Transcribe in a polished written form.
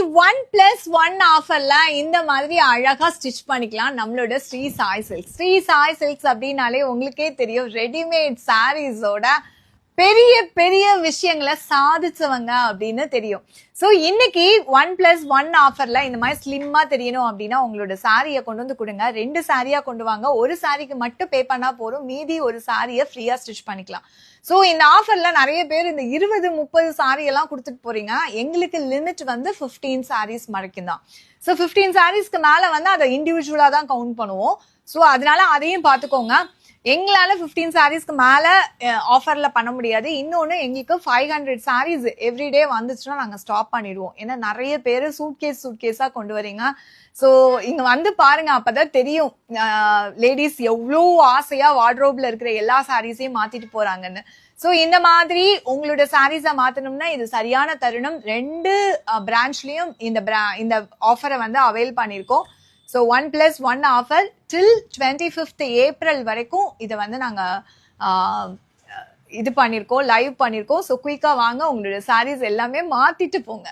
1+1 ஆஃபர்ல இந்த மாதிரி அழகா ஸ்டிச் பண்ணிக்கலாம் நம்மளோட ஸ்ரீ சாய் சில்க்ஸ். ஸ்ரீ சாய் சில்க்ஸ் அப்படின்னாலே உங்களுக்கே தெரியும், ரெடிமேட் சாரீஸோட பெரிய பெரிய விஷயங்களை சாதிச்சவங்க அப்படின்னு தெரியும். ஸோ இன்னைக்கு 1+1 ஆஃபர்ல இந்த மாதிரி ஸ்லிம்மா தெரியணும் அப்படின்னா உங்களோட சாரியை கொண்டு வந்து கொடுங்க. 2 சாரியா கொண்டு வாங்க. ஒரு சாரிக்கு மட்டும் பே பண்ணா போதும், மீதி ஒரு சாரியை ஃப்ரீயா ஸ்டிச் பண்ணிக்கலாம். ஸோ இந்த ஆஃபர்ல நிறைய பேர் இந்த 20-30 சாரி எல்லாம் கொடுத்துட்டு போறீங்க. எங்களுக்கு லிமிட் வந்து 15 சாரீஸ் வரைக்கும் தான். ஸோ 15 சாரீஸ்க்கு மேல வந்து அதை இண்டிவிஜுவலா தான் கவுண்ட் பண்ணுவோம். ஸோ அதனால அதையும் பார்த்துக்கோங்க. எங்களால 15 சாரீஸ்க்கு மேல ஆஃபர்ல பண்ண முடியாது. இன்னொன்னு, எங்களுக்கு 500 சாரீஸ் எவ்ரிடே வந்துச்சுன்னா நாங்க ஸ்டாப் பண்ணிடுவோம். ஏன்னா நிறைய பேர் சூட்கேஸா கொண்டு வரீங்க. ஸோ இங்க வந்து பாருங்க, அப்பதான் தெரியும் லேடிஸ் எவ்வளோ ஆசையா வார்ட்ரோப்ல இருக்கிற எல்லா சாரீஸையும் மாத்திட்டு போறாங்கன்னு. ஸோ இந்த மாதிரி உங்களோட சாரீஸை மாத்தணும்னா இது சரியான தருணம். 2 பிரான்ச்லயும் இந்த ஆஃபரை வந்து அவைல் பண்ணிருக்கோம். ஸோ 1+1 ஆஃபர் டில் 25th ஏப்ரல் வரைக்கும் இதை வந்து நாங்க இது பண்ணிருக்கோம், லைவ் பண்ணிருக்கோம். ஸோ குயிக்கா வாங்க, உங்களோட சாரீஸ் எல்லாமே மாத்திட்டு போங்க.